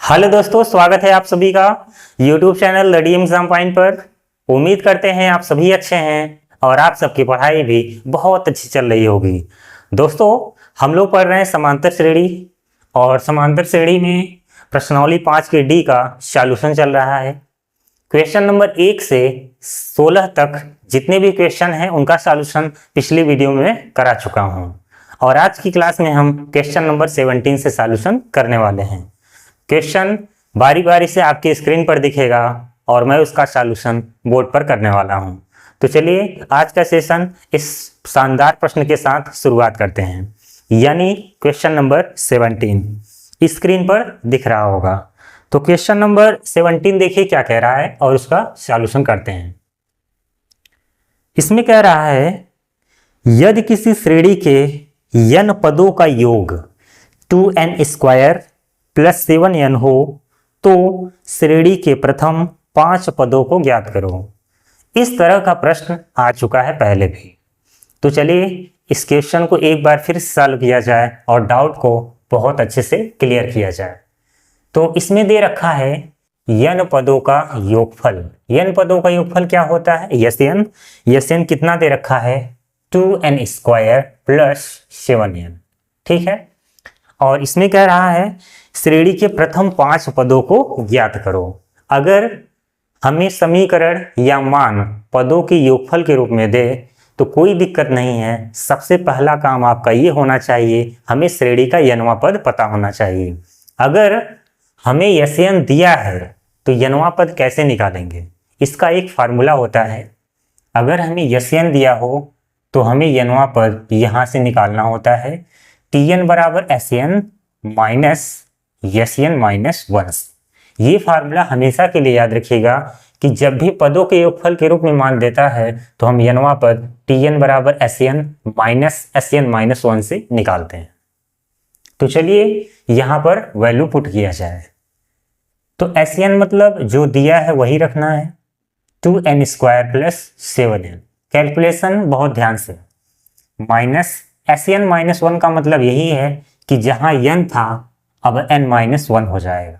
Hello दोस्तों, स्वागत है आप सभी का YouTube channel the DM exam point पर। उम्मीद करते हैं आप सभी अच्छे हैं और आप सबकी पढ़ाई भी बहुत अच्छी चल रही होगी। दोस्तों, हम लोग पढ़ रहे हैं समांतर श्रेणी और समांतर श्रेणी में प्रश्नावली 5 के डी का सॉल्यूशन चल रहा है। क्वेश्चन नंबर 1 से 16 तक जितने भी क्वेश्चन हैं उनका सॉल्यूशन पिछली वीडियो में करा चुका हूँ और आज की क्लास में हम क्वेश्चन नंबर 17 से सॉल्यूशन करने वाले हैं। क्वेश्चन बारी बारी से आपके स्क्रीन पर दिखेगा और मैं उसका सॉल्यूशन बोर्ड पर करने वाला हूं। तो चलिए आज का सेशन इस शानदार प्रश्न के साथ शुरुआत करते हैं, यानी क्वेश्चन नंबर 17 स्क्रीन पर दिख रहा होगा। तो क्वेश्चन नंबर 17 देखिए क्या कह रहा है और उसका सॉल्यूशन करते हैं। इसमें कह रहा है यदि किसी श्रेणी के n पदों का योग 2n² प्लस 7n हो तो श्रेणी के प्रथम 5 पदों को ज्ञात करो। इस तरह का प्रश्न आ चुका है पहले भी। तो चलिए इस क्वेश्चन को एक बार फिर सॉल्व किया जाए और डाउट को बहुत अच्छे से क्लियर किया जाए। तो इसमें दे रखा है n पदों का योगफल। n पदों का योगफल क्या होता है? Sn कितना दे रखा है? 2n² plus 7n। ठीक है, और इसमें कह रहा है श्रेणी के प्रथम 5 पदों को ज्ञात करो। अगर हमें समीकरण या मान पदों के योगफल के रूप में दे तो कोई दिक्कत नहीं है। सबसे पहला काम आपका ये होना चाहिए, हमें श्रेणी का nवां पद पता होना चाहिए। अगर हमें Sn दिया है तो nवां पद कैसे निकालेंगे? इसका एक फार्मूला होता है। अगर हमें Sn दिया हो तो हमें nवां पद यहाँ से निकालना होता है। Tn बराबर Sn माइनस Sn माइनस 1। ये फार्मूला हमेशा के लिए याद रखिएगा कि जब भी पदों के योगफल के रूप में मान देता है तो हम nवां पद Tn बराबर Sn माइनस Sn माइनस 1 से निकालते हैं। तो चलिए यहाँ पर वैल्यू पुट किया जाए। तो Sn मतलब जो दिया है वही रखना है, 2n² प्लस 7n। कैलकुलेशन बहुत ध्यान से। माइनस Sn माइनस 1 का मतलब यही है कि जहां n था अब n माइनस 1 हो जाएगा।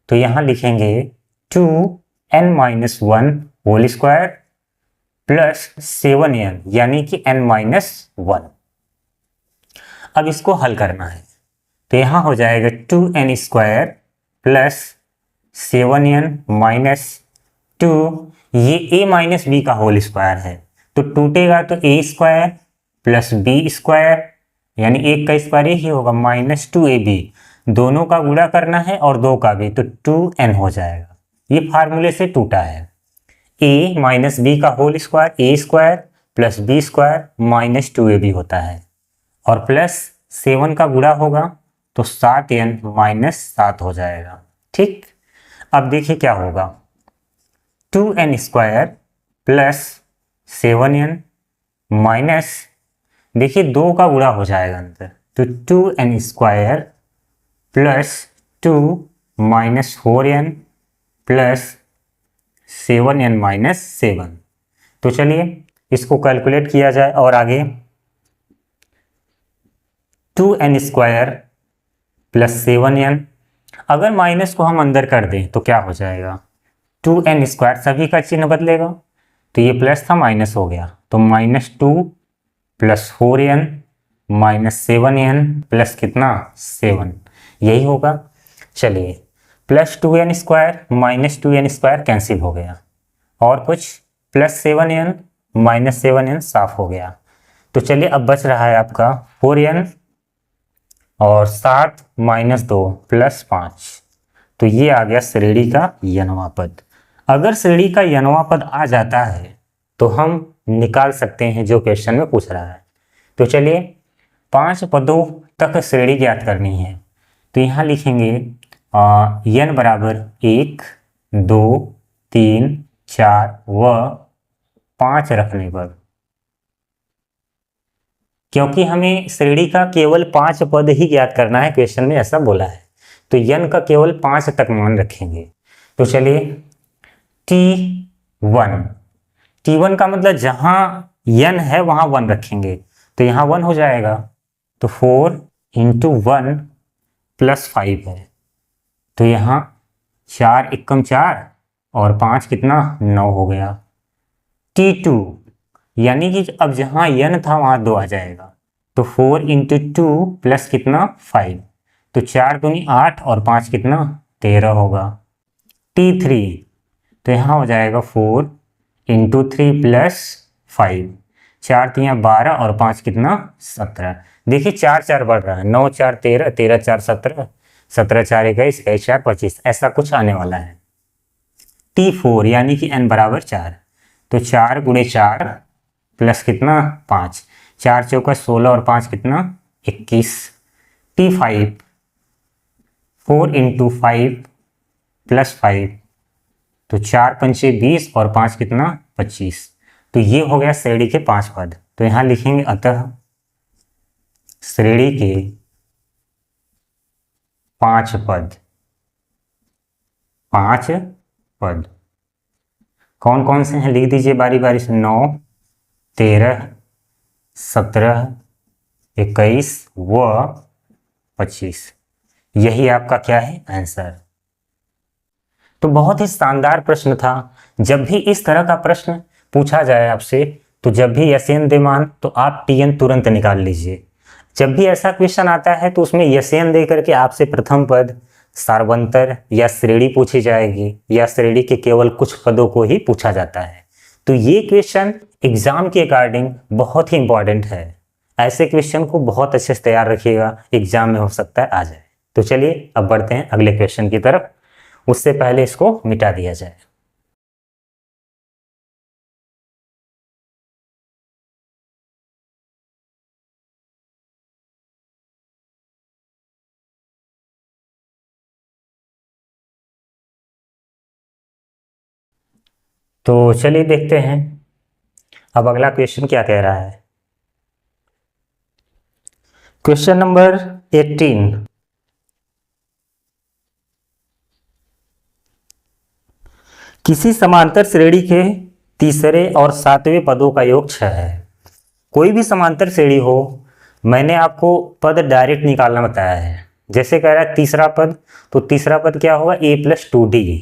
तो यहां लिखेंगे 2n minus 1 whole square plus 7n यानी कि n माइनस 1। अब इसको हल करना है तो यहां हो जाएगा 2n² प्लस 7n माइनस 2। ये a माइनस b का होल स्क्वायर है तो टूटेगा तो a² प्लस b² यानी 1 का स्क्वायर ही होगा माइनस 2ab। दोनों का गुणा करना है और 2 का भी, तो 2n हो जाएगा। ये फार्मूले से टूटा है। a माइनस b का whole square a² plus b² minus 2ab होता है और प्लस 7 का गुणा होगा तो 7n माइनस 7 हो जाएगा। ठीक, अब देखिए क्या होगा, 2n² प्लस 7n माइनस, देखिए 2 का गुणा हो जाएगा अंदर, तो 2n² plus 2 minus 4n plus 7n minus 7। तो चलिए इसको कैलकुलेट किया जाए और आगे 2n² प्लस 7n, अगर माइनस को हम अंदर कर दें तो क्या हो जाएगा? 2n² सभी का चिन्ह बदलेगा तो ये प्लस था माइनस हो गया, तो minus 2 plus 4n minus 7n plus कितना 7, यही होगा। चलिए plus 2n² minus 2n² cancel हो गया और कुछ प्लस 7n माइनस 7n साफ हो गया। तो चलिए अब बच रहा है आपका 4n और 7 माइनस 2 प्लस 5। तो ये आ गया श्रेणी का nवां पद। अगर श्रेणी का nवां पद आ जाता है तो हम निकाल सकते हैं जो क्वेश्चन में पूछ रहा है। तो चलिए 5 पदों तक श्रेणी ज्ञात करनी है तो यहाँ लिखेंगे n बराबर 1 2 3 4 व 5 रखने पर, क्योंकि हमें श्रेणी का केवल 5 पद ही ज्ञात करना है, क्वेश्चन में ऐसा बोला है, तो n का केवल 5 तक मान रखेंगे। तो चलिए T1 का मतलब जहां n है वहां 1 रखेंगे तो यहाँ 1 हो जाएगा, तो 4 × 1 प्लस 5 है तो यहाँ 4 एकम 4 और 5 कितना 9 हो गया। T2 यानी कि अब जहाँ n था वहाँ 2 आ जाएगा, तो 4 इंटू 2 प्लस कितना 5, तो 4 दूनी 8 और 5 कितना 13 होगा। T3 तो यहाँ हो जाएगा 4 इंटू 3 प्लस 5, 4 तियाँ 12 और 5 कितना 17। देखिए 4 4 बढ़ रहा है, 9 4 13, 13 4 17, 17 4 21, 21 4 25, ऐसा कुछ आने वाला है। T4 यानी कि n बराबर 4, तो 4 गुणे 4 प्लस कितना 5, 4 चौका 16 और 5 कितना 21। T5 4 इंटू 5 प्लस 5, तो 4 पंचे 20 और 5 कितना 25। तो ये हो गया श्रेणी के 5 पद। तो यहाँ लिखेंगे अतः श्रेणी के 5 पद, 5 पद कौन कौन से हैं लिख दीजिए बारी बारी से। 9 13 17 21 व 25, यही आपका क्या है आंसर। तो बहुत ही शानदार प्रश्न था। जब भी इस तरह का प्रश्न पूछा जाए आपसे, तो जब भी यसेन दे मान तो आप टीएन तुरंत निकाल लीजिए। जब भी ऐसा क्वेश्चन आता है तो उसमें यसेन दे करके आपसे प्रथम पद, सार्वंतर या श्रेणी पूछी जाएगी, या श्रेणी के केवल कुछ पदों को ही पूछा जाता है। तो ये क्वेश्चन एग्जाम के अकॉर्डिंग बहुत ही इंपॉर्टेंट है। ऐसे क्वेश्चन को बहुत अच्छे से तैयार रखिएगा, एग्जाम में हो सकता है आ जाए। तो चलिए अब बढ़ते हैं अगले क्वेश्चन की तरफ, उससे पहले इसको मिटा दिया जाए। तो चलिए देखते हैं अब अगला क्वेश्चन क्या कह रहा है। क्वेश्चन नंबर 18, किसी समांतर श्रेणी के तीसरे और सातवें पदों का योग 6 है। कोई भी समांतर श्रेणी हो, मैंने आपको पद डायरेक्ट निकालना बताया है। जैसे कह रहा है तीसरा पद, तो तीसरा पद क्या होगा a प्लस 2d,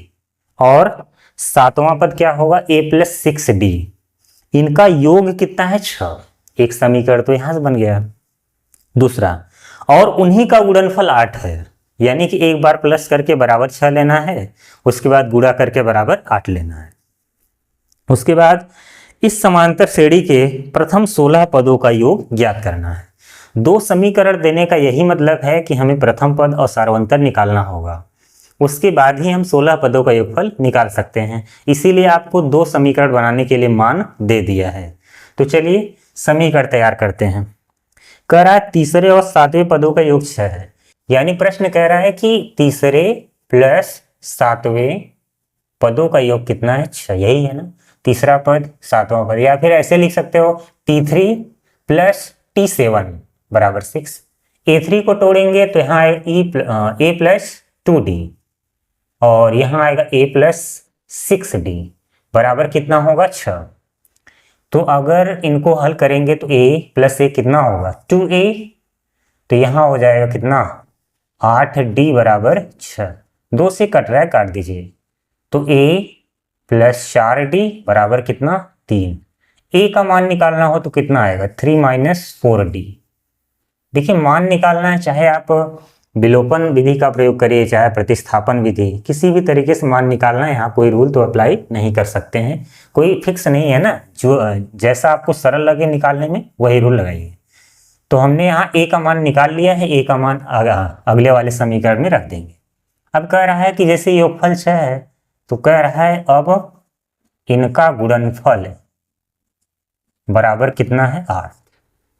और सातवां पद क्या होगा a प्लस 6d। इनका योग कितना है 6। एक समीकरण तो यहां से बन गया। दूसरा, और उन्हीं का गुणनफल 8 है, यानी कि एक बार प्लस करके बराबर 6 लेना है, उसके बाद गुणा करके बराबर 8 लेना है। उसके बाद इस समांतर श्रेणी के प्रथम 16 पदों का योग ज्ञात करना है। दो समीकरण देने का यही मतलब है कि हमें प्रथम पद और सार्वंतर निकालना होगा, उसके बाद ही हम 16 पदों का योगफल निकाल सकते हैं। इसीलिए आपको दो समीकरण बनाने के लिए मान दे दिया है। तो चलिए समीकरण तैयार करते हैं। कह रहा है तीसरे और सातवें पदों का योग 6 है, यानी प्रश्न कह रहा है कि तीसरे प्लस सातवें पदों का योग कितना है 6, यही है ना, तीसरा पद सातवां पद। या फिर ऐसे लिख सकते हो T3 प्लस T7 बराबर 6। A3 को तोड़ेंगे तो यहाँ a प्लस 2d, और यहाँ आएगा a प्लस 6d बराबर कितना होगा 6। तो अगर इनको हल करेंगे तो a प्लस a कितना होगा 2a, तो यहाँ हो जाएगा कितना 8d बराबर 6। 2 से कट रहा है, काट दीजिए। तो a प्लस 4d बराबर कितना 3। a का मान निकालना हो तो कितना आएगा 3 माइनस 4d। देखिए मान निकालना है, चाहे आप विलोपन विधि का प्रयोग करिए, चाहे प्रतिस्थापन विधि, किसी भी तरीके से मान निकालना है। यहाँ कोई रूल तो अप्लाई नहीं कर सकते हैं, कोई फिक्स नहीं है ना, जो जैसा आपको सरल लगे निकालने में वही रूल लगाइए। तो हमने यहाँ a का मान निकाल लिया है, a का मान अगले वाले समीकरण में रख देंगे। अब कह रहा है कि जैसे योगफल 6 है, तो कह रहा है अब इनका गुणनफल बराबर कितना है 8,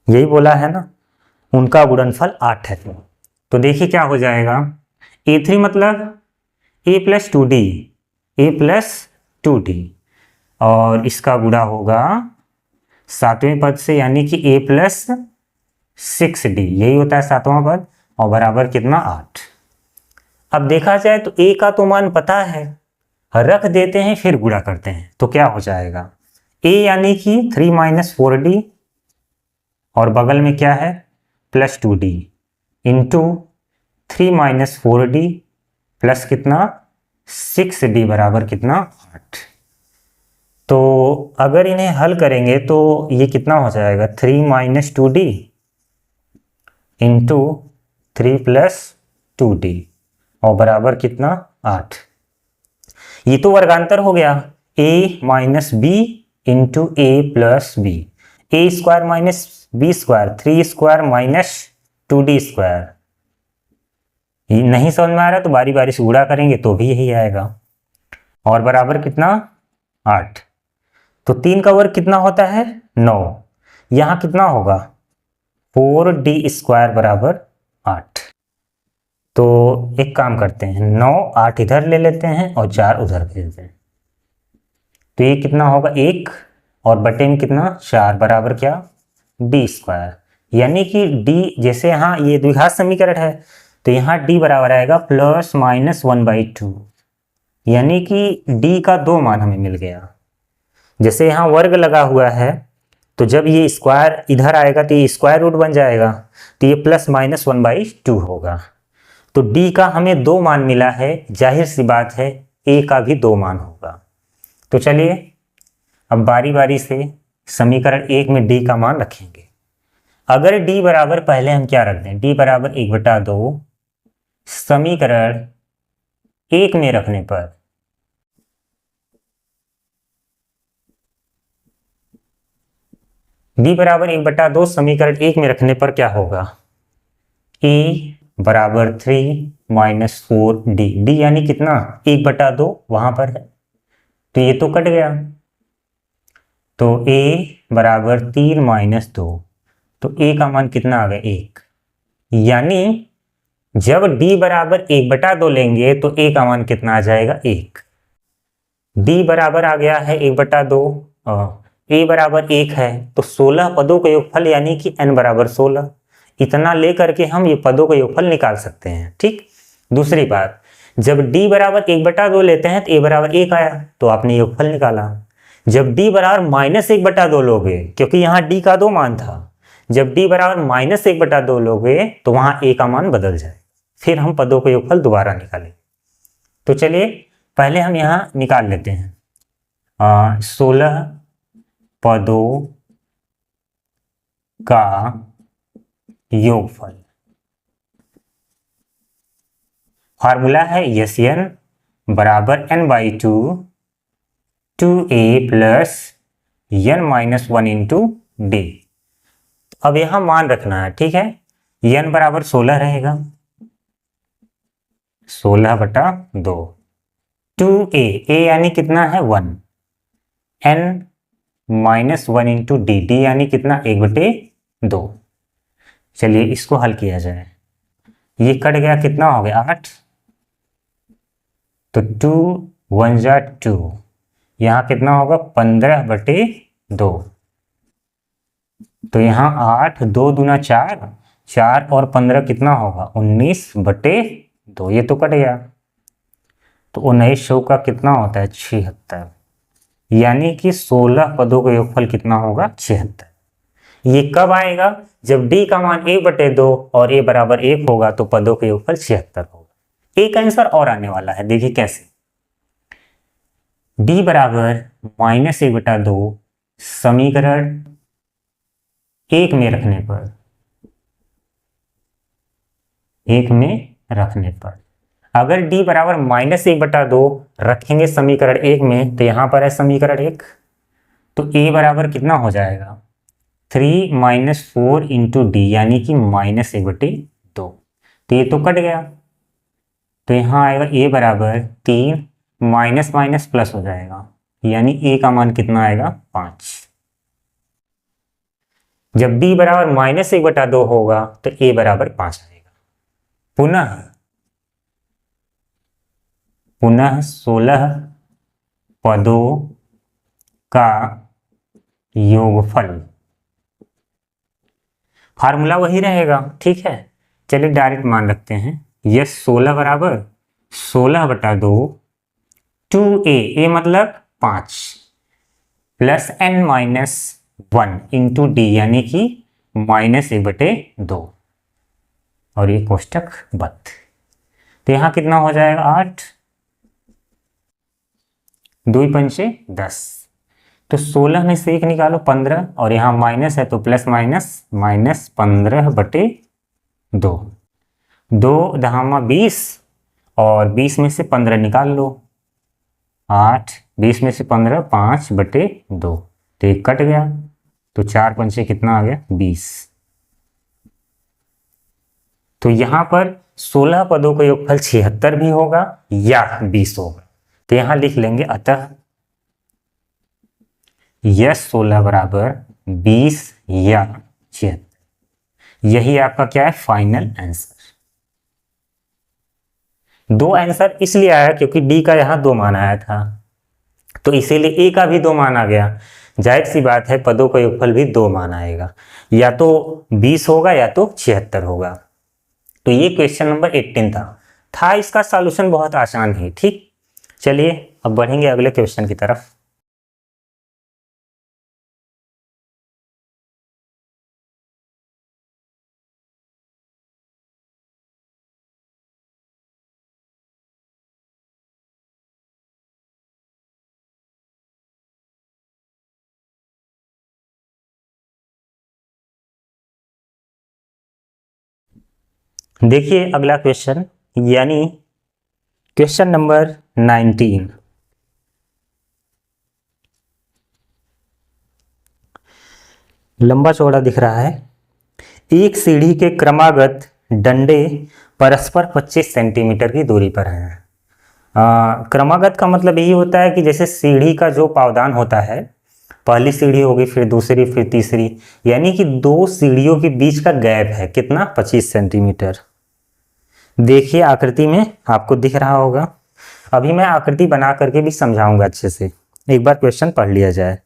यही बोला है ना, उनका गुणनफल 8 है। तो देखिए क्या हो जाएगा, A3 मतलब a plus 2d, a plus 2d, और इसका गुणा होगा सातवें पद से, यानी कि a प्लस 6d, यही होता है सातवां पद, और बराबर कितना 8। अब देखा जाए तो a का तो मान पता है, रख देते हैं फिर गुणा करते हैं, तो क्या हो जाएगा a यानी कि 3 माइनस 4d, और बगल में क्या है plus 2d, into 3 minus 4d plus कितना 6d बराबर कितना 8। तो अगर इन्हें हल करेंगे तो ये कितना हो जाएगा 3 minus 2d into 3 plus 2d और बराबर कितना 8। ये तो वर्गांतर हो गया a minus B into A plus B, A square minus B square 3 square minus 2d square. नहीं समझ में आ रहा तो बारी बारी से गुणा करेंगे तो भी यही आएगा और बराबर कितना 8। तो 3 का वर्ग कितना होता है 9, यहां कितना होगा 4d स्क्वायर बराबर 8। तो एक काम करते हैं 9 8 इधर ले लेते हैं और 4 उधर भेज दें, तो ये कितना होगा 1 और बटे में कितना 4 बराबर क्या d स्क्वायर। यानी कि d जैसे यहाँ ये द्विघात समीकरण है तो यहाँ d बराबर आएगा प्लस माइनस 1/2, यानी कि d का 2 मान हमें मिल गया। जैसे यहाँ वर्ग लगा हुआ है तो जब ये स्क्वायर इधर आएगा तो ये स्क्वायर रूट बन जाएगा, तो ये प्लस माइनस 1/2 होगा। तो d का हमें 2 मान मिला है, जाहिर सी बात है a का भी 2 मान होगा। तो चलिए अब बारी बारी से समीकरण 1 में d का मान रखेंगे। अगर d बराबर पहले हम क्या रख दें, d बराबर 1/2 समीकरण 1 में रखने पर d बराबर 1/2 समीकरण 1 में रखने पर क्या होगा a बराबर 3 माइनस 4d, d यानी कितना 1/2 वहां पर है तो ये तो कट गया, तो a बराबर 3 माइनस 2, तो a का मान कितना आ गया 1। यानी जब d बराबर 1/2 लेंगे तो a का मान कितना आ जाएगा 1। d बराबर आ गया है 1/2, a बराबर 1 है तो 16 पदों का योगफल यानी कि n बराबर 16, इतना लेकर के हम ये पदों का योगफल निकाल सकते हैं। ठीक, दूसरी बात जब d बराबर 1/2 लेते हैं तो a बराबर 1 आया तो आपने योगफल निकाला। जब d बराबर माइनस 1/2 लोगे, क्योंकि यहाँ d का 2 मान था, जब d बराबर माइनस 1/2 लोगे तो वहां a का मान बदल जाए, फिर हम पदों का योगफल दोबारा निकालें। तो चलिए पहले हम यहाँ निकाल लेते हैं 16 पदों का योगफल। फार्मूला है Sn बराबर n/2 2a plus n minus 1 into d। अब यहां मान रखना है, ठीक है, n बराबर 16 रहेगा 16/2, 2a, a यानी कितना है 1, n minus 1 into D, D यानी कितना 1/2। चलिए इसको हल किया जाए, ये कट गया कितना हो गया 8, तो 2 1 जा 2, यहाँ कितना होगा 15/2, तो यहाँ 8 2 दूना 4, 4 और 15 कितना होगा 19/2, ये तो कट गया, तो 19 का कितना होता है 76, यानी कि 16 पदों का योगफल कितना होगा 76। ये कब आएगा जब d का मान 1/2 और a बराबर 1 होगा तो पदों का योगफल 76 होगा। एक आंसर और आने वाला है, देखिए कैसे, d बराबर माइनस 1/2 समीकरण 1 में रखने पर, 1 में रखने पर अगर d बराबर माइनस 1/2 रखेंगे समीकरण 1 में तो यहां पर है समीकरण 1, तो a बराबर कितना हो जाएगा 3 माइनस 4 इंटू डी यानी कि माइनस 1/2, तो ये तो कट गया, तो यहाँ आएगा a बराबर 3 माइनस माइनस प्लस हो जाएगा, यानी a का मान कितना आएगा 5। जब d बराबर माइनस 1/2 होगा तो a बराबर 5 आएगा। पुनः 16 पदों का योगफल, फार्मूला वही रहेगा, ठीक है। चलिए डायरेक्ट मान रखते हैं, ये 16 बराबर 16/2 2a, a मतलब 5 plus n minus 1 into D यानी कि माइनस 1/2, और ये कोष्टक बंद। तो यहाँ कितना हो जाएगा 8, 2 पंचे 10, तो 16 में से 1 निकालो 15, और यहाँ माइनस है तो प्लस माइनस माइनस 15/2, 2 दहामा 20, और 20 में से 15 निकाल लो 8, 20 में से 15 5/2, तो 1 कट गया, तो 4 पंचे कितना आ गया 20। तो यहाँ पर 16 पदों का योगफल 76 भी होगा या 20 होगा, तो यहाँ लिख लेंगे अतः यस 16 बराबर 20 या 76। यही आपका क्या है फाइनल आंसर। 2 आंसर इसलिए आया क्योंकि डी का यहाँ 2 मान आया था, तो इसीलिए ए का भी 2 मान आ गया। जाहिर सी बात है पदों का योगफल भी 2 मान आएगा, या तो 20 होगा या तो 76 होगा। तो ये क्वेश्चन नंबर 18 था इसका सॉल्यूशन बहुत आसान है। ठीक, चलिए अब बढ़ेंगे अगले क्वेश्चन की तरफ। देखिए अगला क्वेश्चन, यानी क्वेश्चन नंबर 19। लंबा चौड़ा दिख रहा है। एक सीढ़ी के क्रमागत डंडे परस्पर 25 सेंटीमीटर की दूरी पर हैं। क्रमागत का मतलब यही होता है कि जैसे सीढ़ी का जो पावदान होता है, पहली सीढ़ी होगी फिर दूसरी फिर तीसरी, यानी कि 2 सीढ़ियों के बीच का गैप है कितना 25 सेंटीमीटर। देखिए आकृति में आपको दिख रहा होगा। अभी मैं आकृति बना करके भी समझाऊंगा अच्छे से, एक बार क्वेश्चन पढ़ लिया जाए।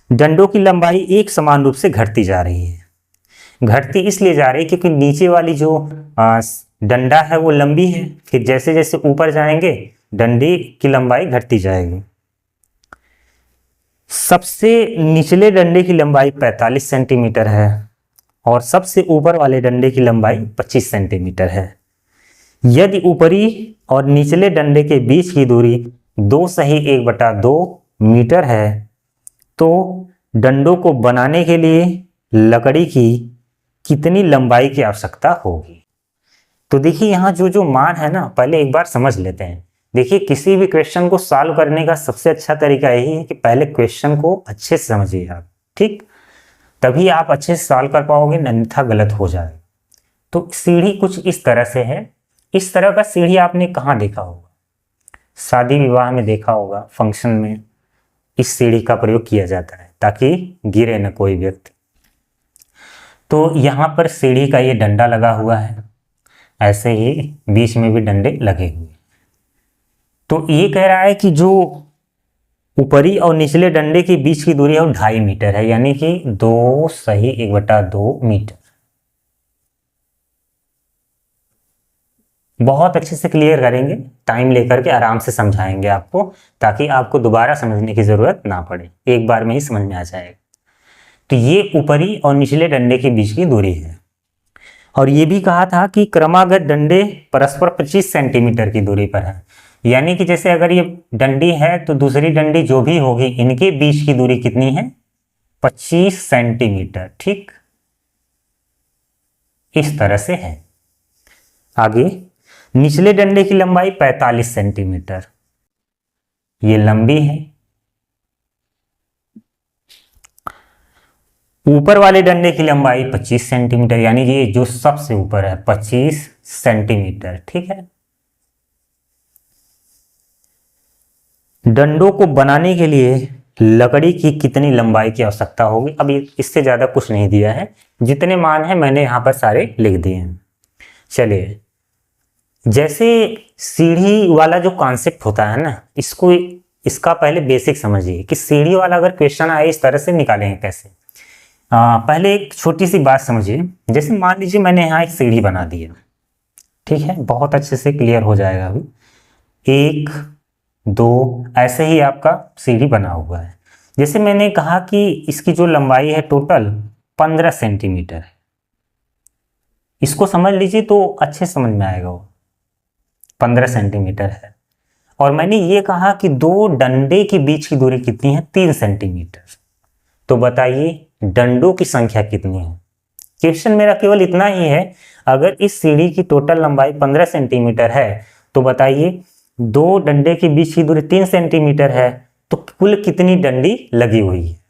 डंडों की लंबाई एक समान रूप से घटती जा रही है। घटती इसलिए जा रही है क्योंकि नीचे वाली जो डंडा है वो लंबी है, फिर जैसे जैसे ऊपर जाएंगे डंडे की लंबाई घटती जाएगी। सबसे निचले डंडे की लंबाई 45 सेंटीमीटर है और सबसे ऊपर वाले डंडे की लंबाई 25 सेंटीमीटर है। यदि ऊपरी और निचले डंडे के बीच की दूरी 2 सही 1/2 मीटर है तो डंडों को बनाने के लिए लकड़ी की कितनी लंबाई की आवश्यकता होगी। तो देखिए यहाँ जो जो मान है ना, पहले एक बार समझ लेते हैं। देखिए किसी भी क्वेश्चन को सॉल्व करने का सबसे अच्छा तरीका यही है कि पहले क्वेश्चन को अच्छे से समझिए आप, ठीक, तभी आप अच्छे से सॉल्व कर पाओगे, अन्यथा गलत हो जाएगा। तो सीढ़ी कुछ इस तरह से है। इस तरह का सीढ़ी आपने कहाँ देखा होगा? शादी विवाह में देखा होगा, फंक्शन में इस सीढ़ी का प्रयोग किया जाता है ताकि गिरे न कोई व्यक्ति। तो यहाँ पर सीढ़ी का ये डंडा लगा हुआ है, ऐसे ही बीच में भी डंडे लगे हुए। तो ये कह रहा है कि जो ऊपरी और निचले डंडे के बीच की दूरी है वो 2.5 मीटर है, यानी कि 2 सही 1/2 मीटर। बहुत अच्छे से क्लियर करेंगे, टाइम लेकर के आराम से समझाएंगे आपको, ताकि आपको दोबारा समझने की जरूरत ना पड़े, एक बार में ही समझ में आ जाएगा। तो ये ऊपरी और निचले डंडे के बीच की दूरी है। और ये भी कहा था कि क्रमागत डंडे परस्पर 25 सेंटीमीटर की दूरी पर है, यानी कि जैसे अगर ये डंडी है तो दूसरी डंडी जो भी होगी इनके बीच की दूरी कितनी है 25 सेंटीमीटर। ठीक, इस तरह से है। आगे निचले डंडे की लंबाई 45 सेंटीमीटर, ये लंबी है। ऊपर वाले डंडे की लंबाई 25 सेंटीमीटर, यानी ये जो सबसे ऊपर है 25 सेंटीमीटर। ठीक है, डंडों को बनाने के लिए लकड़ी की कितनी लंबाई की आवश्यकता होगी? अब इससे ज्यादा कुछ नहीं दिया है, जितने मान है मैंने यहां पर सारे लिख दिए हैं। चलिए, जैसे सीढ़ी वाला जो कॉन्सेप्ट होता है ना, इसका पहले बेसिक समझिए कि सीढ़ी वाला अगर क्वेश्चन आए इस तरह से निकालेंगे कैसे। पहले एक छोटी सी बात समझिए। जैसे मान लीजिए मैंने यहाँ एक सीढ़ी बना दिया, ठीक है, बहुत अच्छे से क्लियर हो जाएगा अभी। 1 2 ऐसे ही आपका सीढ़ी बना हुआ है। जैसे मैंने कहा कि इसकी जो लंबाई है टोटल 15 सेंटीमीटर है, इसको समझ लीजिए तो अच्छे समझ में आएगा वो। 15 सेंटीमीटर है। और मैंने ये कहा कि दो डंडे के बीच की दूरी कितनी है, 3 सेंटीमीटर। तो बताइए डंडों की संख्या कितनी है। क्वेश्चन मेरा केवल इतना ही है, अगर इस सीढ़ी की टोटल लंबाई 15 सेंटीमीटर है तो बताइए दो डंडे के बीच की दूरी 3 सेंटीमीटर है, तो कुल कितनी डंडी लगी हुई है।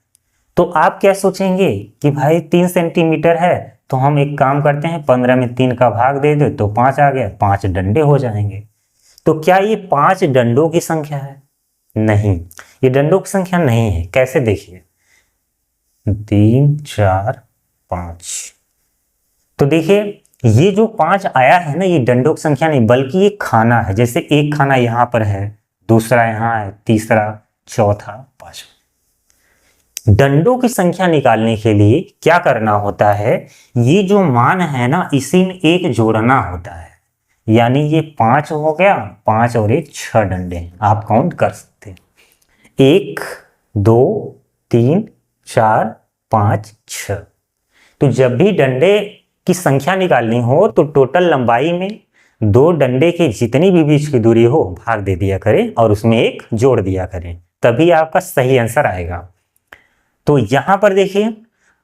तो आप क्या सोचेंगे कि भाई 3 सेंटीमीटर है, तो हम एक काम करते हैं 15 में 3 का भाग दे दो तो 5 आ गया, 5 डंडे हो जाएंगे। तो क्या ये 5 डंडों की संख्या है? नहीं, ये डंडों की संख्या नहीं है। कैसे, देखिए 3 4 5। तो देखिए ये जो 5 आया है ना, ये डंडों की संख्या नहीं बल्कि ये खाना है। जैसे एक खाना यहाँ पर है, दूसरा यहाँ है, तीसरा, चौथा, पांचवा। डंडों की संख्या निकालने के लिए क्या करना होता है, ये जो मान है ना इसी में एक जोड़ना होता है। यानी ये 5 हो गया, 5 और 1 6 डंडे हैं, आप काउंट कर सकते हैं। 1 2 3 4 5 6। तो जब भी डंडे की संख्या निकालनी हो तो टोटल लंबाई में दो डंडे के जितनी भी बीच की दूरी हो भाग दे दिया करें और उसमें एक जोड़ दिया करें, तभी आपका सही आंसर आएगा। तो यहां पर देखिए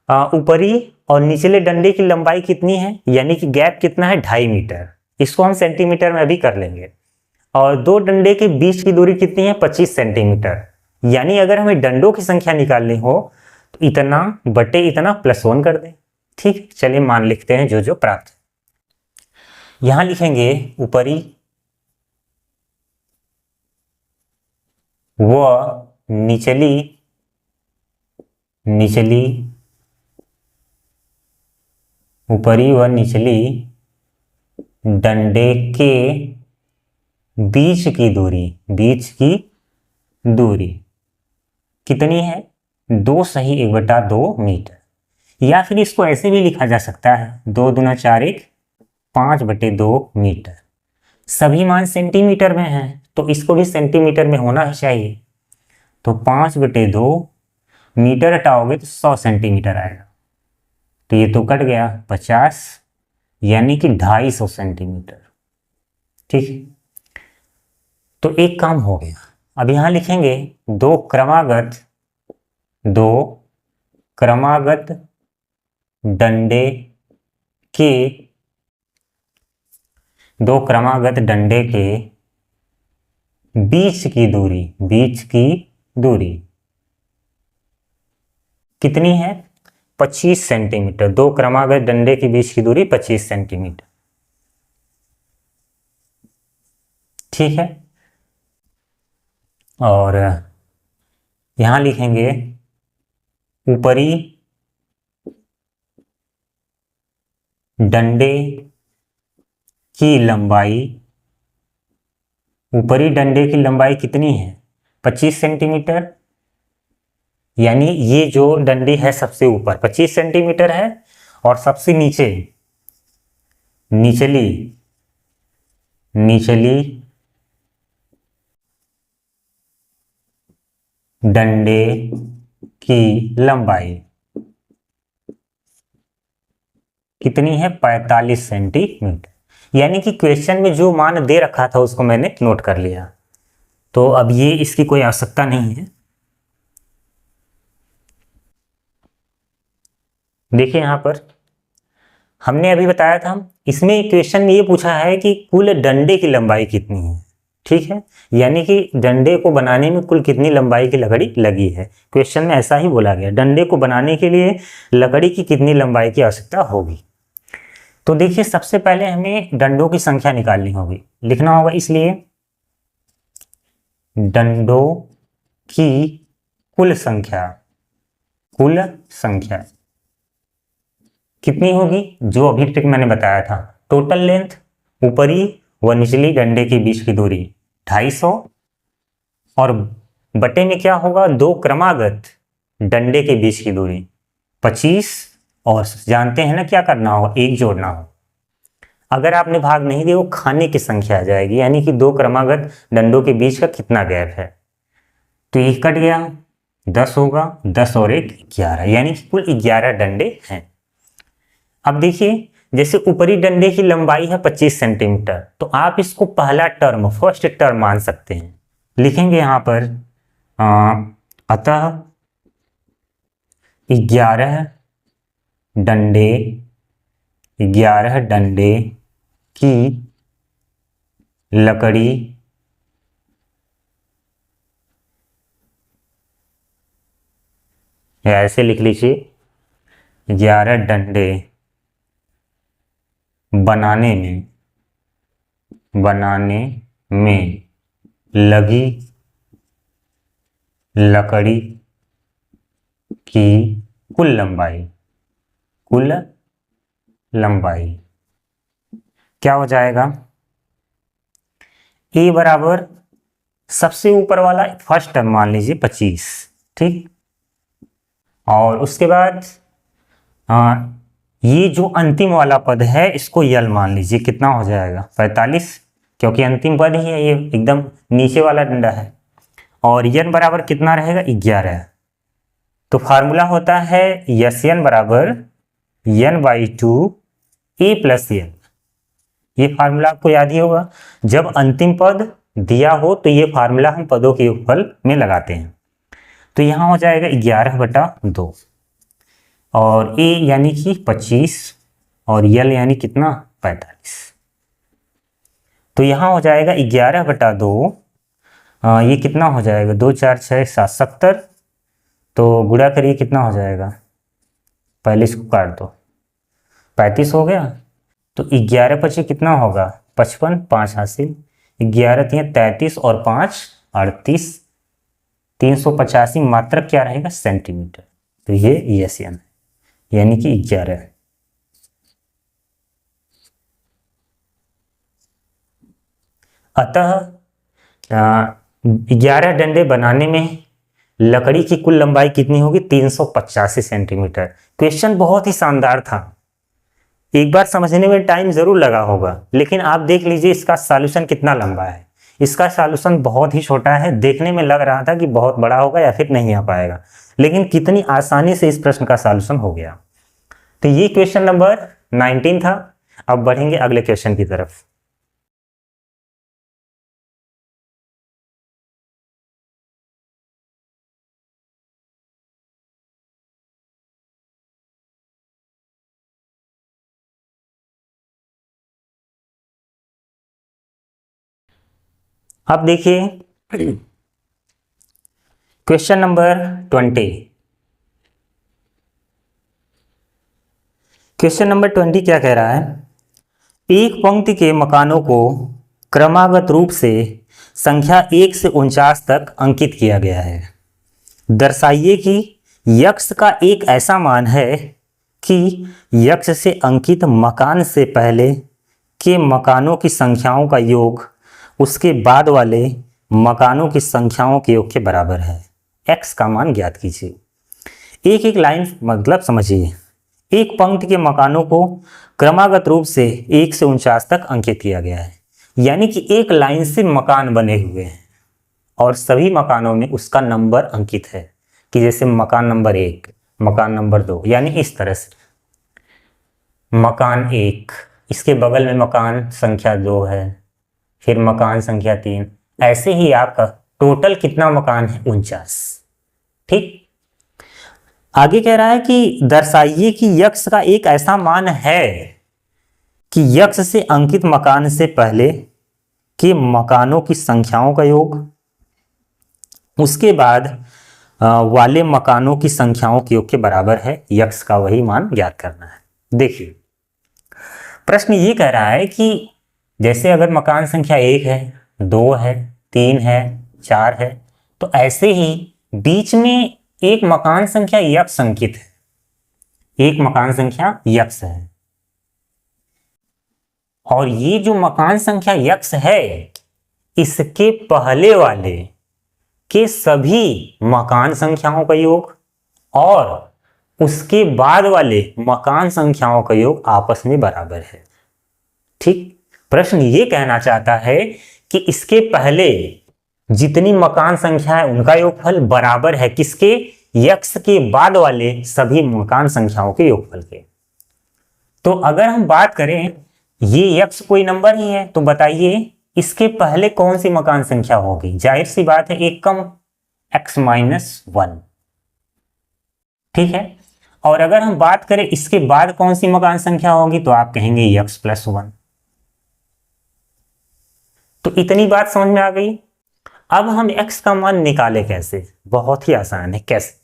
ऊपरी और निचले डंडे की लंबाई कितनी है, यानी कि गैप कितना है, 2.5 मीटर। इसको हम सेंटीमीटर में भी कर लेंगे। और दो डंडे के बीच की दूरी कितनी है, 25 सेंटीमीटर। यानी अगर हमें डंडों की संख्या निकालनी हो तो इतना बटे इतना +1 कर दें। ठीक, चलिए मान लिखते हैं जो जो प्राप्त है। यहां लिखेंगे ऊपरी व निचली ऊपरी व निचली डंडे के बीच की दूरी कितनी है, 2 सही 1/2 मीटर। या फिर इसको ऐसे भी लिखा जा सकता है, 2 दूना 4 1 5/2 मीटर। सभी मान सेंटीमीटर में हैं तो इसको भी सेंटीमीटर में होना ही चाहिए। तो 5/2 मीटर हटाओगे तो 100 सेंटीमीटर आएगा। तो ये तो कट गया 50, यानी कि 250 सेंटीमीटर। ठीक है, तो एक काम हो गया। अब यहां लिखेंगे दो क्रमागत डंडे के बीच की दूरी कितनी है, 25 सेंटीमीटर। दो क्रमागत डंडे के बीच की दूरी 25 सेंटीमीटर। ठीक है, और यहां लिखेंगे ऊपरी डंडे की लंबाई कितनी है, 25 सेंटीमीटर। यानी ये जो डंडी है सबसे ऊपर 25 सेंटीमीटर है और सबसे निचली डंडे की लंबाई कितनी है, 45 सेंटीमीटर। यानी कि क्वेश्चन में जो मान दे रखा था उसको मैंने नोट कर लिया। तो अब ये इसकी कोई आवश्यकता नहीं है। देखिए यहां पर हमने अभी बताया था, इसमें क्वेश्चन में ये पूछा है कि कुल डंडे की लंबाई कितनी है। ठीक है, यानी कि डंडे को बनाने में कुल कितनी लंबाई की लकड़ी लगी है। क्वेश्चन में ऐसा ही बोला गया, डंडे को बनाने के लिए लकड़ी की कितनी लंबाई की आवश्यकता होगी। तो देखिए सबसे पहले हमें डंडों की संख्या निकालनी होगी, लिखना होगा। इसलिए डंडों की कुल संख्या कितनी होगी, जो अभी तक मैंने बताया था। टोटल लेंथ ऊपरी व निचली डंडे के बीच की दूरी 250 और बटे में क्या होगा, दो क्रमागत डंडे के बीच की दूरी 25 और जानते हैं ना क्या करना होगा, एक जोड़ना होगा। अगर आपने भाग नहीं दिया वो खाने की संख्या आ जाएगी, यानी कि दो क्रमागत डंडों के बीच का कितना गैप है। तो ये कट गया, 10 होगा, 10 और 1 11, यानी कि कुल 11 डंडे हैं। अब देखिए जैसे ऊपरी डंडे की लंबाई है 25 सेंटीमीटर, तो आप इसको पहला टर्म, फर्स्ट टर्म मान सकते हैं। लिखेंगे यहां पर अतः 11 डंडे की लकड़ी या ऐसे लिख लीजिए 11 डंडे बनाने में लगी लकड़ी की कुल लंबाई क्या हो जाएगा? ए बराबर सबसे ऊपर वाला फर्स्ट टर्म मान लीजिए 25, ठीक। और उसके बाद ये जो अंतिम वाला पद है इसको यल मान लीजिए, कितना हो जाएगा? 45, क्योंकि अंतिम पद ही है, ये एकदम नीचे वाला डंडा है। और यन बराबर कितना रहेगा? 11। तो फार्मूला होता है यस एन बराबर n/2 a प्लस एन। ये फार्मूला आपको याद ही होगा, जब अंतिम पद दिया हो तो ये फार्मूला हम पदों के योगफल में लगाते हैं। तो यहां हो जाएगा 11/2 और a यानी कि 25 और यल यानी कितना? 45। तो यहां हो जाएगा 11/2, ये कितना हो जाएगा? 2 4 6 7 70, तो गुणा करिए कितना हो जाएगा? पहले इसको काट दो, 35 हो गया। तो 11/25 कितना होगा? 55, 5 हासिल, 11 3 33 और 5 38, 385 मात्रक क्या रहेगा? सेंटीमीटर। तो ये ESN यानी कि 11। अतः 11 डंडे बनाने में लकड़ी की कुल लंबाई कितनी होगी? 385 सेंटीमीटर। क्वेश्चन बहुत ही शानदार था, एक बार समझने में टाइम जरूर लगा होगा, लेकिन आप देख लीजिए इसका सॉल्यूशन कितना लंबा है। इसका सॉल्यूशन बहुत ही छोटा है, देखने में लग रहा था कि बहुत बड़ा होगा या फिर नहीं आ पाएगा, लेकिन कितनी आसानी से इस प्रश्न का सॉल्यूशन हो गया। तो ये क्वेश्चन नंबर 19 था। अब बढ़ेंगे अगले क्वेश्चन की तरफ। अब देखिए क्वेश्चन नंबर 20। क्वेश्चन नंबर 20 क्या कह रहा है? एक पंक्ति के मकानों को क्रमागत रूप से संख्या 1 से 49 तक अंकित किया गया है। दर्शाइए कि यक्ष का एक ऐसा मान है कि यक्ष से अंकित मकान से पहले के मकानों की संख्याओं का योग उसके बाद वाले मकानों की संख्याओं के योग के बराबर है। x का मान ज्ञात कीजिए। एक एक लाइन मतलब समझिए। एक पंक्ति के मकानों को क्रमागत रूप से 1 से 49 तक अंकित किया गया है, यानी कि एक लाइन से मकान बने हुए हैं और सभी मकानों में उसका नंबर अंकित है, कि जैसे मकान नंबर 1, मकान नंबर 2, यानी इस तरह से मकान 1, इसके बगल में मकान संख्या 2 है, फिर मकान संख्या 3, ऐसे ही आपका टोटल कितना मकान है? 49। ठीक, आगे कह रहा है कि दर्शाइए कि यक्ष का एक ऐसा मान है कि यक्ष से अंकित मकान से पहले के मकानों की संख्याओं का योग उसके बाद वाले मकानों की संख्याओं के योग के बराबर है। यक्ष का वही मान ज्ञात करना है। देखिए प्रश्न ये कह रहा है कि जैसे अगर मकान संख्या 1 है, 2 है, 3 है, 4 है, तो ऐसे ही बीच में एक मकान संख्या यक्ष अंकित है, एक मकान संख्या यक्ष है, और ये जो मकान संख्या यक्ष है इसके पहले वाले के सभी मकान संख्याओं का योग और उसके बाद वाले मकान संख्याओं का योग आपस में बराबर है। ठीक, प्रश्न ये कहना चाहता है कि इसके पहले जितनी मकान संख्या है उनका योगफल बराबर है किसके? यक्ष के बाद वाले सभी मकान संख्याओं के योगफल के। तो अगर हम बात करें ये x कोई नंबर ही है, तो बताइए इसके पहले कौन सी मकान संख्या होगी? जाहिर सी बात है एक कम, x-1, ठीक है। और अगर हम बात करें इसके बाद कौन सी मकान संख्या होगी, तो आप कहेंगे x+1। तो इतनी बात समझ में आ गई। अब हम x का मान निकाले कैसे? बहुत ही आसान है। कैसे?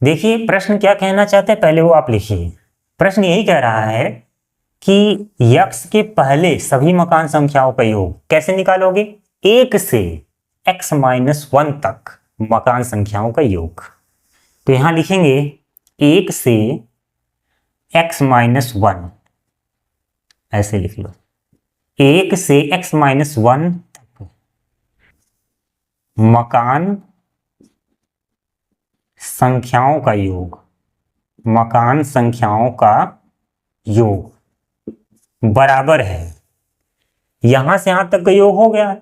देखिए प्रश्न क्या कहना चाहते हैं, पहले वो आप लिखिए। प्रश्न यही कह रहा है कि x के पहले सभी मकान संख्याओं का योग कैसे निकालोगे? 1 से x-1 तक मकान संख्याओं का योग। तो यहां लिखेंगे 1 से x-1, ऐसे लिख लो। 1 से x-1 तक मकान संख्याओं का योग, मकान संख्याओं का योग बराबर है, यहां से यहां तक का योग हो गया।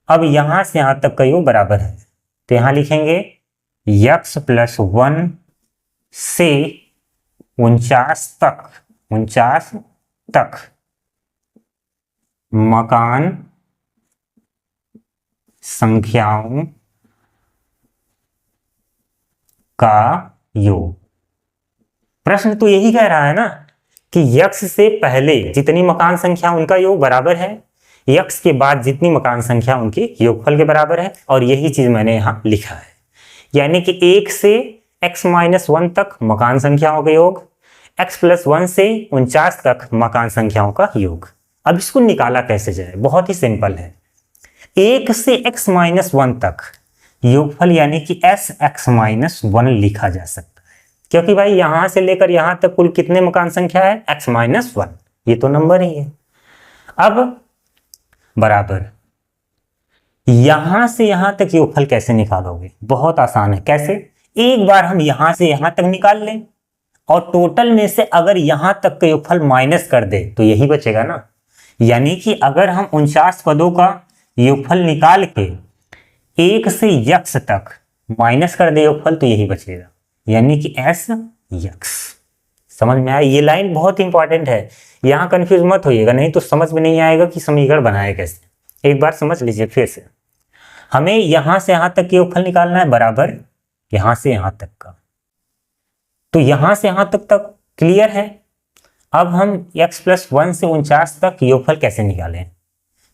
अब यहां से यहां तक का योग बराबर है, तो यहां लिखेंगे x+1 से 49 तक मकान संख्याओं का योग। प्रश्न तो यही कह रहा है ना कि x से पहले जितनी मकान संख्या उनका योग बराबर है, x के बाद जितनी मकान संख्या उनके योगफल के बराबर है, और यही चीज मैंने यहां लिखा है। यानी कि 1 से x-1 तक मकान संख्याओं का योग, x+1 से 49 तक मकान संख्याओं का योग। अब इसको निकाला कैसे जाए? बहुत ही सिंपल है। 1 से x-1 तक योगफल यानी कि sx-1 लिखा जा सकता है, क्योंकि भाई यहां से लेकर यहां तक कुल कितने मकान संख्या है? x-1, ये तो नंबर ही है। अब बराबर यहां से यहां तक योगफल कैसे निकालोगे? बहुत आसान है। कैसे? एक बार हम यहां से यहां तक निकाल लें, और टोटल में से अगर यहां तक का योगफल माइनस कर दे तो यही बचेगा ना। यानी कि अगर हम 49 पदों का योगफल निकाल के 1 से x तक माइनस कर दे योगफल, तो यही बचेगा, यानी कि s(x). समझ में आया? ये लाइन बहुत इंपॉर्टेंट है, यहां कंफ्यूज मत होइएगा, नहीं तो समझ में नहीं आएगा कि समीकरण बनाए कैसे। एक बार समझ लीजिए फिर से। हमें यहां से यहां तक योगफल निकालना है, बराबर यहां से यहां तक का। तो यहां से यहां तक क्लियर है। अब हम x+1 से 49 तक योगफल कैसे निकालें?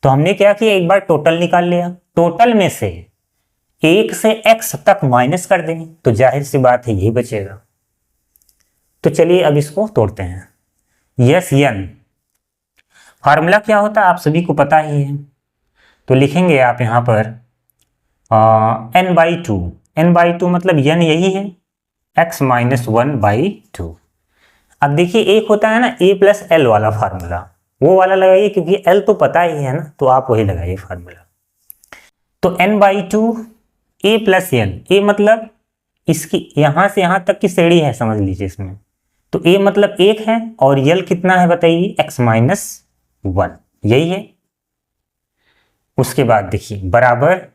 तो हमने क्या किया, एक बार टोटल निकाल लिया, टोटल में से 1 से x तक माइनस कर देंगे, तो जाहिर सी बात है यही बचेगा। तो चलिए अब इसको तोड़ते हैं। यस n फार्मूला क्या होता है आप सभी को पता ही है, तो लिखेंगे आप यहां पर n/2। n/2 मतलब n यही है, x-1/2। अब देखिए एक होता है ना a+l वाला फार्मूला, वो वाला लगाइए, क्योंकि l तो पता ही है ना, तो आप वही लगाइए फार्मूला। तो n/2 a+n, a मतलब इसकी यहां से यहां तक की श्रेणी है, समझ लीजिए इसमें। तो a मतलब 1 है, और l कितना है बताइए? x-1, यही है। उसके बाद देखिए बराबर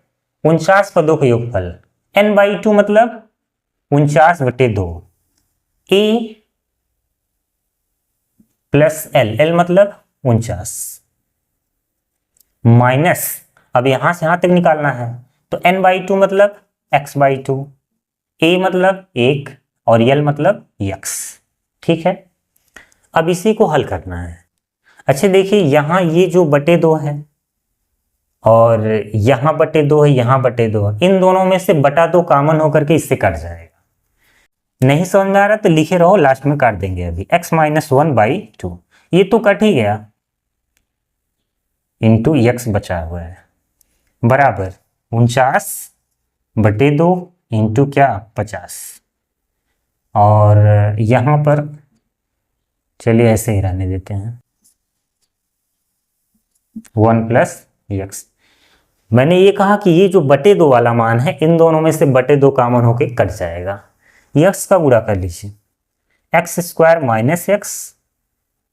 49 पदों का योगफल, n/2 मतलब 49/2, a प्लस l मतलब 49 माइनस, अब यहां से यहां तक निकालना है, तो n/2 मतलब x/2, a मतलब 1 और l मतलब x। ठीक है, अब इसी को हल करना है। अच्छा देखिए यहां ये जो बटे 2 है, और यहां बटे 2 है, यहां बटे 2 है, इन दोनों में से बटा 2 कॉमन होकर के इससे कट जाएगा। नहीं समझ में आ रहा तो लिखे रहो, लास्ट में काट देंगे। अभी x-1/2 ये तो कट ही गया, इंटू x बचा हुआ है, बराबर 49/2 इंटू क्या 50। और यहां पर चलिए ऐसे ही रहने देते हैं, 1 + x। मैंने ये कहा कि ये जो बटे 2 वाला मान है, इन दोनों में से बटे 2 कॉमन होके कट जाएगा। x का गुणा कर लीजिए, x² - x,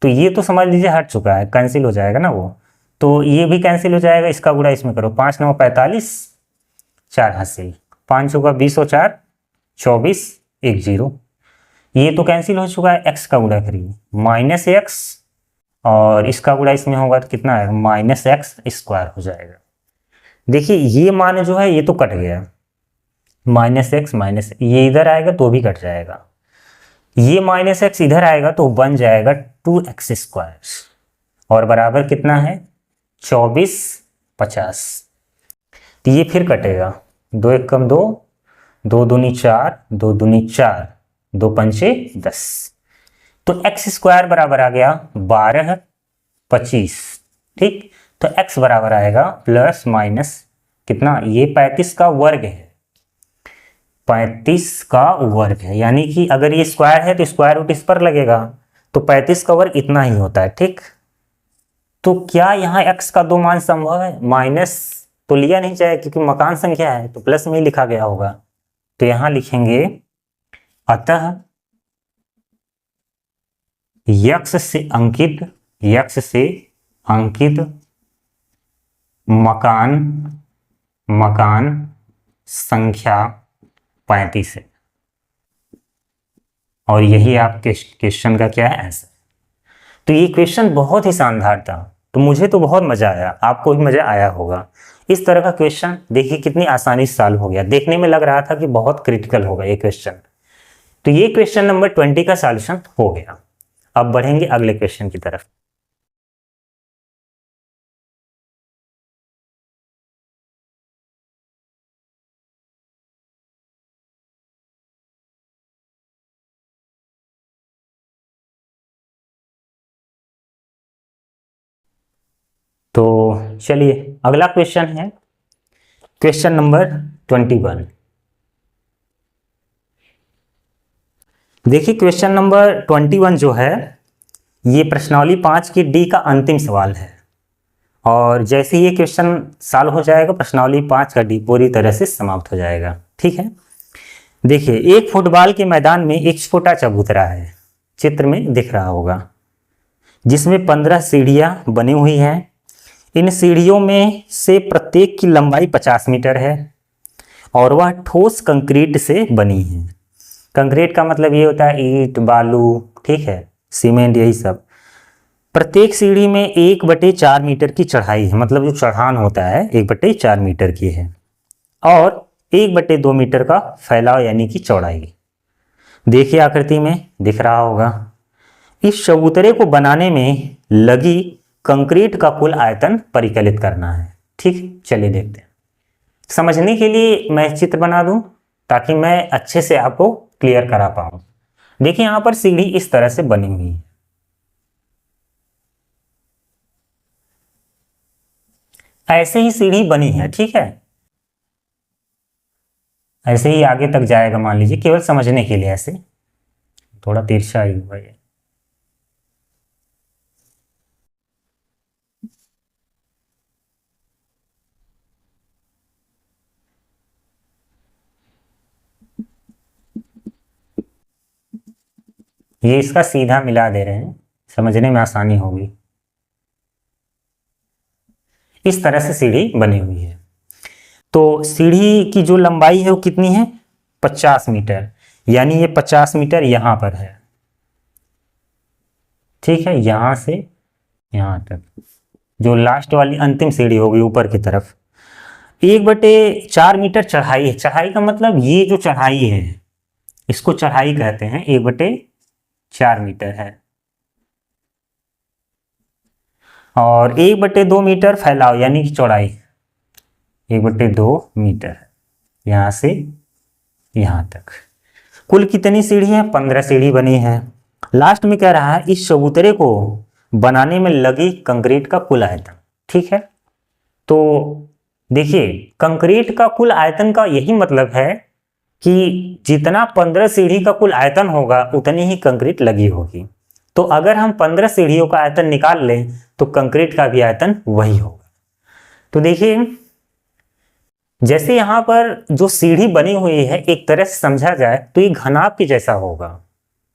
तो ये तो समझ लीजिए हट चुका है, कैंसिल हो जाएगा ना वो, तो ये भी कैंसिल हो जाएगा। इसका गुणा इसमें करो, 5 × 9 = 45, 4 हासिल, 5 × 20 = 4, 24, 1 0। ये तो कैंसिल हो चुका है, एक्स का गुणा करिए माइनस एक्स, और इसका गुणा इसमें होगा तो कितना है माइनस एक्स स्क्वायर हो जाएगा। देखिए ये मान जो है ये तो कट गया, माइनस एक्स माइनस ये इधर आएगा तो भी कट जाएगा, ये माइनस एक्स इधर आएगा तो बन जाएगा 2x स्क्वायर, और बराबर कितना है 24 50। तो ये फिर कटेगा, 2 एक कम 2, 2 दूनी 4, 2 दूनी 4, 2 पंचे 10, तो एक्स स्क्वायर बराबर आ गया 12 25। ठीक, तो x बराबर आएगा प्लस माइनस कितना, ये 35 का वर्ग है, 35 का वर्ग है, यानी कि अगर ये स्क्वायर है तो स्क्वायर रूट इस पर लगेगा, तो 35 का वर्ग इतना ही होता है। ठीक, तो क्या यहाँ x का दो मान संभव है, माइनस तो लिया नहीं जाए क्योंकि मकान संख्या है तो प्लस में ही लिखा गया होगा, तो यहां लिखेंगे अतः x से अंकित मकान संख्या 35 है, और यही आपके क्वेश्चन का क्या है आंसर। तो ये क्वेश्चन बहुत ही शानदार था, तो मुझे तो बहुत मजा आया, आपको भी मजा आया होगा। इस तरह का क्वेश्चन देखिए कितनी आसानी से सॉल्व हो गया, देखने में लग रहा था कि बहुत क्रिटिकल होगा ये क्वेश्चन। तो ये क्वेश्चन नंबर 20 का सॉल्यूशन हो गया। अब बढ़ेंगे अगले क्वेश्चन की तरफ। तो चलिए अगला क्वेश्चन है क्वेश्चन नंबर 21। देखिए क्वेश्चन नंबर 21 जो है ये प्रश्नावली 5 की डी का अंतिम सवाल है, और जैसे ये क्वेश्चन सॉल्व हो जाएगा प्रश्नावली 5 का डी पूरी तरह से समाप्त हो जाएगा। ठीक है, देखिए एक फुटबॉल के मैदान में एक छोटा चबूतरा है, चित्र में दिख रहा होगा, जिसमें 15 सीढ़ियां बनी हुई हैं। इन सीढ़ियों में से प्रत्येक की लंबाई 50 मीटर है और वह ठोस कंक्रीट से बनी है। कंक्रीट का मतलब ये होता है ईंट बालू, ठीक है, सीमेंट, यही सब। प्रत्येक सीढ़ी में 1/4 मीटर की चढ़ाई है, मतलब जो चढ़ान होता है 1/4 मीटर की है, और 1/2 मीटर का फैलाव यानी कि चौड़ाई। देखिए आकृति में दिख रहा होगा। इस चबूतरे को बनाने में लगी कंक्रीट का कुल आयतन परिकलित करना है। ठीक, चलिए देखते हैं। समझने के लिए मैं चित्र बना दूं ताकि मैं अच्छे से आपको क्लियर करा पाऊं। देखिए यहां पर सीढ़ी इस तरह से बनी हुई है, ऐसे ही सीढ़ी बनी है। ठीक है, ऐसे ही आगे तक जाएगा, मान लीजिए, केवल समझने के लिए, ऐसे थोड़ा तिरछा ही हुआ है। ये इसका सीधा मिला दे रहे हैं, समझने में आसानी होगी। इस तरह से सीढ़ी बनी हुई है। तो सीढ़ी की जो लंबाई है वो कितनी है 50 मीटर, यानी ये 50 मीटर यहां पर है। ठीक है, यहां से यहां तक जो लास्ट वाली अंतिम सीढ़ी होगी ऊपर की तरफ, 1/4 मीटर चढ़ाई है। चढ़ाई का मतलब ये जो चढ़ाई है इसको चढ़ाई कहते हैं, 1/4 मीटर है, और 1/2 मीटर फैलाव यानी कि चौड़ाई 1/2 मीटर है, यहां से यहां तक। कुल कितनी सीढ़ी है 15 सीढ़ी बनी है। लास्ट में कह रहा है इस चबूतरे को बनाने में लगी कंक्रीट का कुल आयतन। ठीक है, तो देखिए कंक्रीट का कुल आयतन का यही मतलब है कि जितना 15 सीढ़ी का कुल आयतन होगा उतनी ही कंक्रीट लगी होगी। तो अगर हम 15 सीढ़ियों का आयतन निकाल लें तो कंक्रीट का भी आयतन वही होगा। तो देखिए जैसे यहां पर जो सीढ़ी बनी हुई है एक तरह से समझा जाए तो ये घनाभ के जैसा होगा।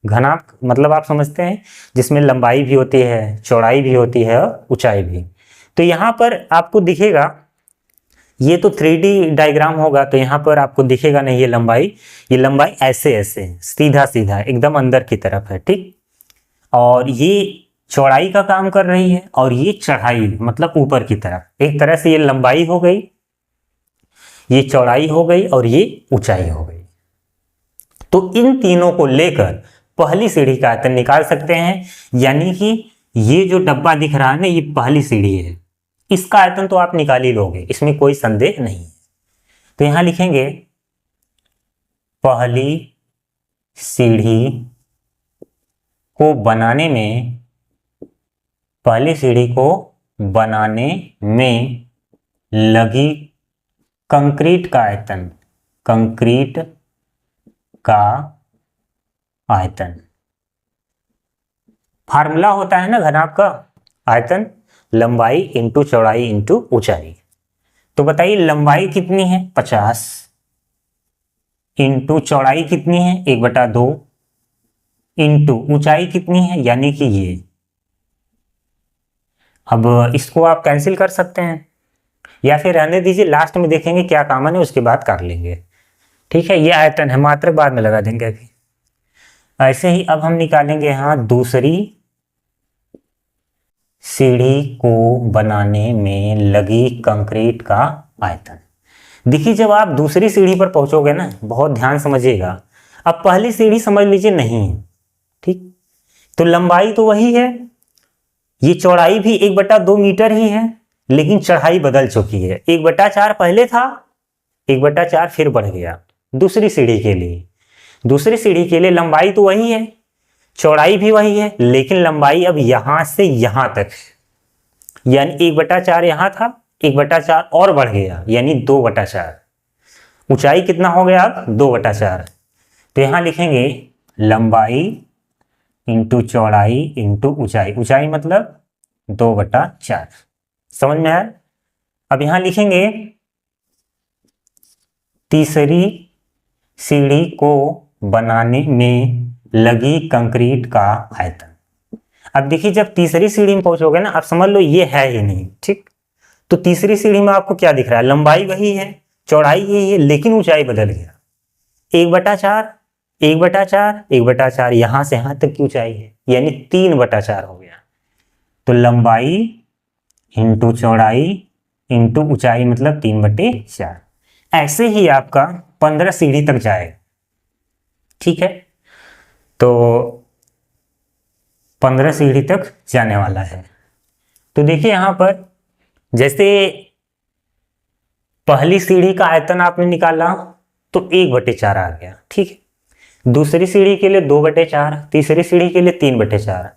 घनाभ मतलब आप समझते हैं, जिसमें लंबाई भी होती है, चौड़ाई भी होती है और ऊंचाई भी। तो यहां पर आपको दिखेगा ये तो 3D डायग्राम होगा तो यहाँ पर आपको दिखेगा नहीं ये लंबाई ऐसे ऐसे सीधा सीधा एकदम अंदर की तरफ है, ठीक। और ये चौड़ाई का काम कर रही है और ये चढ़ाई मतलब ऊपर की तरफ। एक तरह से ये लंबाई हो गई, ये चौड़ाई हो गई और ये ऊंचाई हो गई। तो इन तीनों को लेकर पहली सीढ़ी का आयतन निकाल सकते हैं। यानी कि ये जो डब्बा दिख रहा है ना, ये पहली सीढ़ी है, इसका आयतन तो आप निकाल ही लोगे, इसमें कोई संदेह नहीं है। तो यहां लिखेंगे पहली सीढ़ी को बनाने में, पहली सीढ़ी को बनाने में लगी कंक्रीट का आयतन, कंक्रीट का आयतन। फार्मूला होता है ना घनाभ का, आयतन लंबाई इंटू चौड़ाई इंटू ऊंचाई। तो बताइए लंबाई कितनी है 50 इंटू चौड़ाई कितनी है 1/2 इंटू ऊंचाई कितनी है यानी कि ये। अब इसको आप कैंसिल कर सकते हैं या फिर रहने दीजिए, लास्ट में देखेंगे क्या कॉमन है उसके बाद कर लेंगे, ठीक है। ये आयतन है, मात्रक बाद में लगा देंगे अभी। ऐसे ही अब हम निकालेंगे यहाँ दूसरी सीढ़ी को बनाने में लगी कंक्रीट का आयतन। देखिए जब आप दूसरी सीढ़ी पर पहुंचोगे ना, बहुत ध्यान समझिएगा, अब पहली सीढ़ी समझ लीजिए नहीं है, ठीक। तो लंबाई तो वही है, ये चौड़ाई भी 1/2 मीटर ही है, लेकिन चढ़ाई बदल चुकी है। 1/4 पहले था, 1/4 फिर बढ़ गया दूसरी सीढ़ी के लिए। दूसरी सीढ़ी के लिए लंबाई तो वही है, चौड़ाई भी वही है, लेकिन लंबाई अब यहां से यहां तक, यानी 1/4 यहां था, 1/4 और बढ़ गया यानी 2/4। ऊंचाई कितना हो गया अब 2/4। तो यहां लिखेंगे लंबाई इंटू चौड़ाई इंटू ऊंचाई, ऊंचाई मतलब 2/4। समझ में आया। अब यहां लिखेंगे तीसरी सीढ़ी को बनाने में लगी कंक्रीट का आयतन। अब देखिए जब तीसरी सीढ़ी में पहुंचोगे ना, आप समझ लो ये है ही नहीं, ठीक। तो तीसरी सीढ़ी में आपको क्या दिख रहा है, लंबाई वही है, चौड़ाई यही है, लेकिन ऊंचाई बदल गया। 1/4 1/4 1/4 यहां से यहां तक की ऊंचाई है, यानी 3/4 हो गया। तो लंबाई इंटू चौड़ाई इंटू ऊंचाई मतलब 3/4। ऐसे ही आपका 15 सीढ़ी तक जाएगा, ठीक है। तो 15 सीढ़ी तक जाने वाला है। तो देखिए यहां पर जैसे पहली सीढ़ी का आयतन आपने निकाला तो 1/4 आ गया, ठीक है। दूसरी सीढ़ी के लिए 2/4, तीसरी सीढ़ी के लिए 3/4।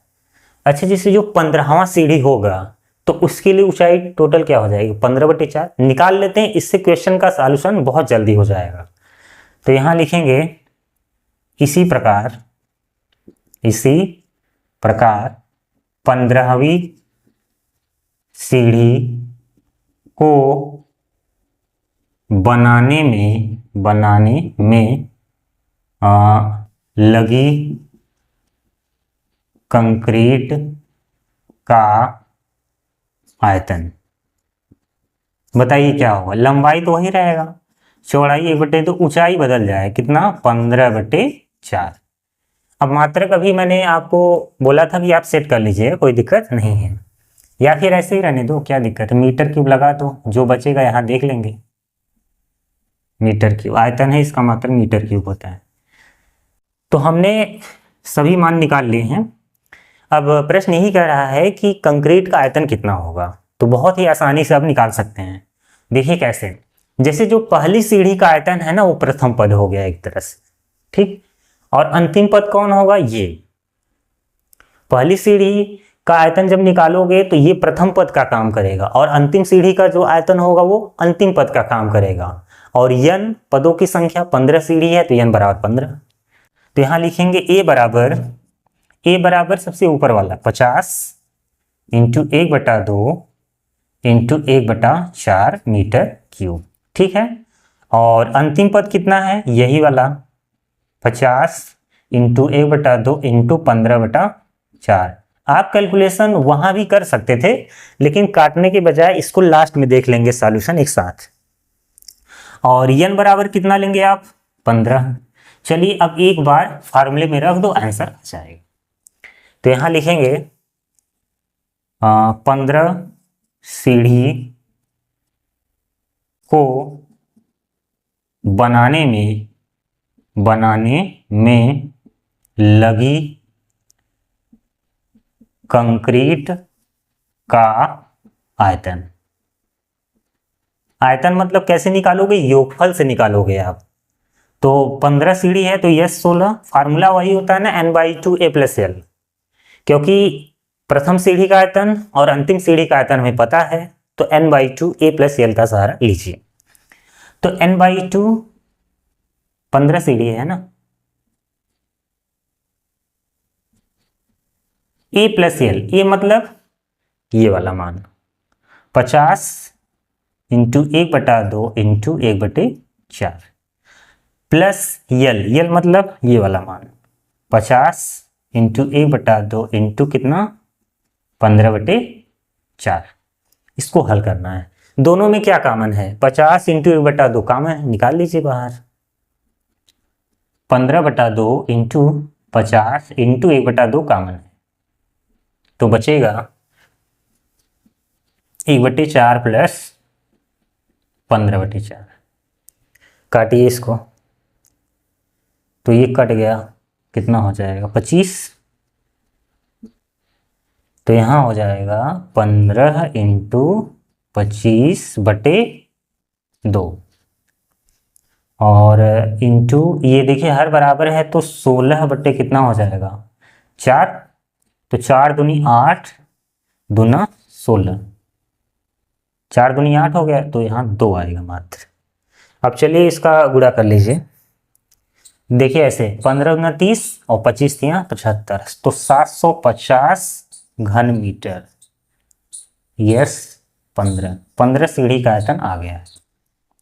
अच्छा, जैसे जो 15वां सीढ़ी होगा तो उसके लिए ऊंचाई टोटल क्या हो जाएगी 15/4। निकाल लेते हैं, इससे क्वेश्चन का सॉल्यूशन बहुत जल्दी हो जाएगा। तो यहां लिखेंगे इसी प्रकार 15वीं सीढ़ी को बनाने में लगी कंक्रीट का आयतन। बताइए क्या होगा, लंबाई तो वही रहेगा, चौड़ाई 1/2, ऊंचाई बदल जाए कितना 15/4। अब मात्रक अभी मैंने आपको बोला था कि आप सेट कर लीजिए, कोई दिक्कत नहीं है, या फिर ऐसे ही रहने दो, क्या दिक्कत है। मीटर क्यूब लगा दो, जो बचेगा यहाँ देख लेंगे। मीटर क्यूब आयतन है, इसका मात्रक मीटर क्यूब होता है। तो हमने सभी मान निकाल लिए हैं। अब प्रश्न यही कह रहा है कि कंक्रीट का आयतन कितना होगा। तो बहुत ही आसानी से आप निकाल सकते हैं। देखिए कैसे, जैसे जो पहली सीढ़ी का आयतन है ना, वो प्रथम पद हो गया एक तरह से, ठीक। और अंतिम पद कौन होगा, ये पहली सीढ़ी का आयतन जब निकालोगे तो ये प्रथम पद का काम करेगा, और अंतिम सीढ़ी का जो आयतन होगा वो अंतिम पद का काम करेगा। और n पदों की संख्या 15 सीढ़ी है तो n बराबर 15। तो यहां लिखेंगे a बराबर सबसे ऊपर वाला 50 इंटू 1/2 इंटू 1/4 मीटर क्यूब, ठीक है। और अंतिम पद कितना है, यही वाला 50 इंटू 1/2 इंटू 15/4। आप कैलकुलेशन वहां भी कर सकते थे, लेकिन काटने के बजाय इसको लास्ट में देख लेंगे सॉल्यूशन एक साथ, और n बराबर कितना लेंगे आप 15। चलिए अब एक बार फार्मूले में रख दो, आंसर आ जाएगा। तो यहां लिखेंगे 15 सीढ़ी को बनाने में लगी कंक्रीट का आयतन। आयतन मतलब कैसे निकालोगे, योगफल से निकालोगे आप। तो 15 सीढ़ी है तो यस 16, फार्मूला वही होता है ना n/2 a + l, क्योंकि प्रथम सीढ़ी का आयतन और अंतिम सीढ़ी का आयतन हमें पता है, तो n/2 a + l का सहारा लीजिए। तो n/2 15 सीढ़ी है ना, a + l, ये मतलब ये वाला मान 50 × 1/2 × 1/4 प्लस यल मतलब ये वाला मान 50 × 1/2 × कितना 15/4। इसको हल करना है। दोनों में क्या कॉमन है, 50 × 1/2 कॉमन है, निकाल लीजिए बाहर। 15/2 × 50 × 1/2 कॉमन है, तो बचेगा 1/4 प्लस 15/4। काटिए इसको, तो ये कट गया, कितना हो जाएगा 25। तो यहाँ हो जाएगा 15 × 25/2 और इंटू ये देखिए हर बराबर है तो 16 बटे कितना हो जाएगा 4। तो 4 दूनी 8 दूना 16, 4 दूनी 8 हो गया, तो यहाँ 2 आएगा मात्र। अब चलिए इसका गुणा कर लीजिए। देखिए ऐसे 15 दूना 30 और 25 दिया 75, तो 750 घन मीटर। यस 15 सीढ़ी का आयतन आ गया है,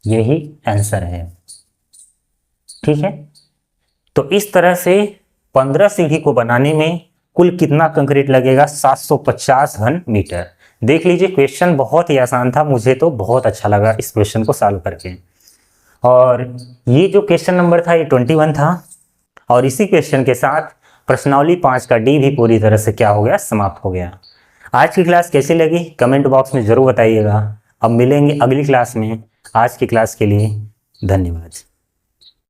यही आंसर है। ठीक है, तो इस तरह से 15 सीढ़ी को बनाने में कुल कितना कंक्रीट लगेगा 750 घन मीटर। देख लीजिए क्वेश्चन बहुत ही आसान था, मुझे तो बहुत अच्छा लगा इस क्वेश्चन को सॉल्व करके। और ये जो क्वेश्चन नंबर था ये 21 था, और इसी क्वेश्चन के साथ प्रश्नावली 5 का डी भी पूरी तरह से क्या हो गया, समाप्त हो गया। आज की क्लास कैसी लगी कमेंट बॉक्स में ज़रूर बताइएगा। अब मिलेंगे अगली क्लास में। आज की क्लास के लिए धन्यवाद।